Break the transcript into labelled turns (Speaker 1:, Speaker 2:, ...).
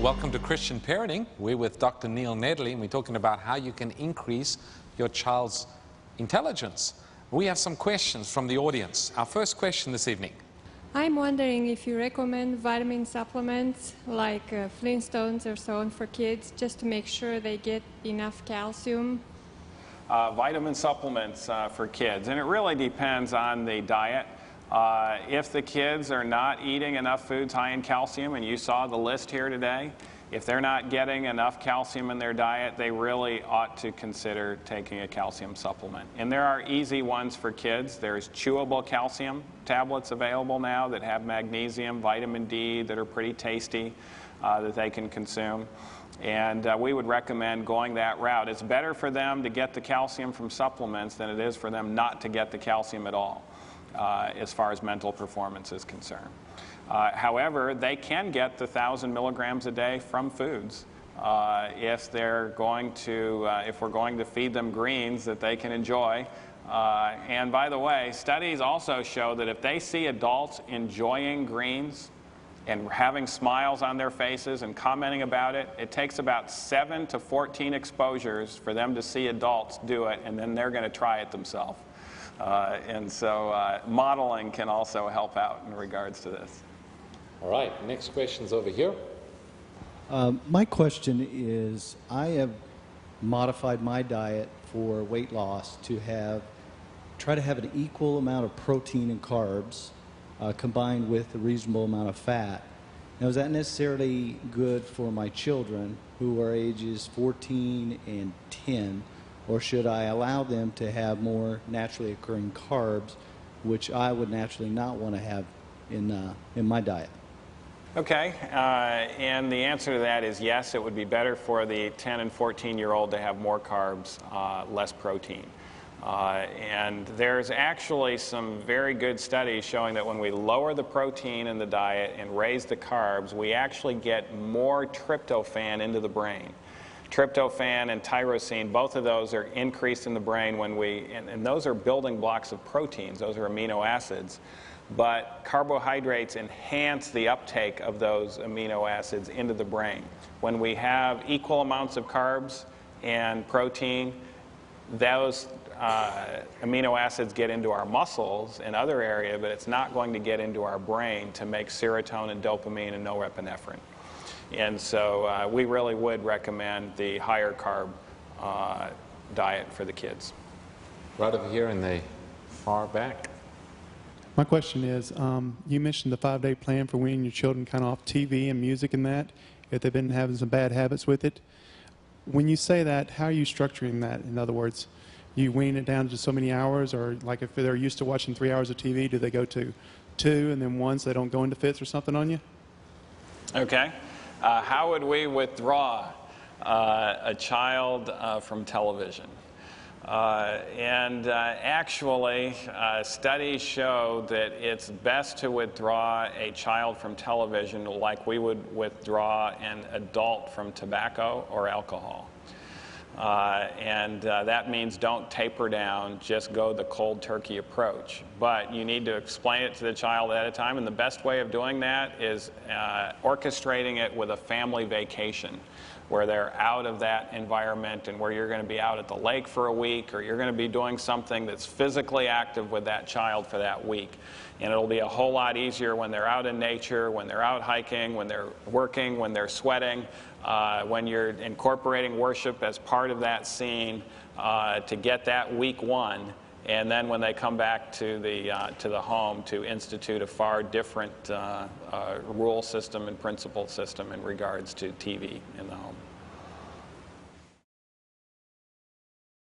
Speaker 1: Welcome to Christian Parenting. We're with Dr. Neil Nedley, and we're talking about how you can increase your child's intelligence. We have some questions from the audience. Our first question this evening.
Speaker 2: I'm wondering if you recommend vitamin supplements like Flintstones or so on for kids, just to make sure they get enough calcium.
Speaker 3: Vitamin supplements for kids, and it really depends on the diet. If the kids are not eating enough foods high in calcium, and you saw the list here today, if they're not getting enough calcium in their diet, they really ought to consider taking a calcium supplement. And there are easy ones for kids. There's chewable calcium tablets available now that have magnesium, vitamin D, that are pretty tasty, that they can consume. And we would recommend going that route. It's better for them to get the calcium from supplements than it is for them not to get the calcium at all, as far as mental performance is concerned. However, they can get the 1,000 milligrams a day from foods if they're going to, if we're going to feed them greens that they can enjoy. And by the way, studies also show that if they see adults enjoying greens and having smiles on their faces and commenting about it, it takes about 7 to 14 exposures for them to see adults do it, and then they're going to try it themselves. And so modeling can also help out in regards to this.
Speaker 1: All right, next question's over here.
Speaker 4: My question is, I have modified my diet for weight loss to try to have an equal amount of protein and carbs combined with a reasonable amount of fat. Now, is that necessarily good for my children who are ages 14 and 10? Or should I allow them to have more naturally occurring carbs, which I would naturally not want to have in my diet?
Speaker 3: Okay, and the answer to that is yes, it would be better for the 10 and 14-year-old to have more carbs, less protein. And there's actually some very good studies showing that when we lower the protein in the diet and raise the carbs, we actually get more tryptophan into the brain. Tryptophan and tyrosine, both of those are increased in the brain when and those are building blocks of proteins, those are amino acids. But carbohydrates enhance the uptake of those amino acids into the brain. When we have equal amounts of carbs and protein, those amino acids get into our muscles and other areas, but it's not going to get into our brain to make serotonin, dopamine, and norepinephrine. And so we really would recommend the higher carb diet for the kids.
Speaker 1: Right over here in the far back.
Speaker 5: My question is, you mentioned the 5-day plan for weaning your children kind of off TV and music and that, if they've been having some bad habits with it. When you say that, how are you structuring that? In other words, you wean it down to so many hours, or like if they're used to watching 3 hours of TV, do they go to 2 and then 1 so they don't go into fits or something on you?
Speaker 3: Okay. How would we withdraw a child from television? Actually, studies show that it's best to withdraw a child from television like we would withdraw an adult from tobacco or alcohol. That means don't taper down, just go the cold turkey approach. But you need to explain it to the child at a time, and the best way of doing that is orchestrating it with a family vacation, where they're out of that environment and where you're going to be out at the lake for a week, or you're going to be doing something that's physically active with that child for that week. And it'll be a whole lot easier when they're out in nature, when they're out hiking, when they're working, when they're sweating, when you're incorporating worship as part of that scene, to get that week 1. And then when they come back to the home, to institute a far different rule system and principle system in regards to TV in the home.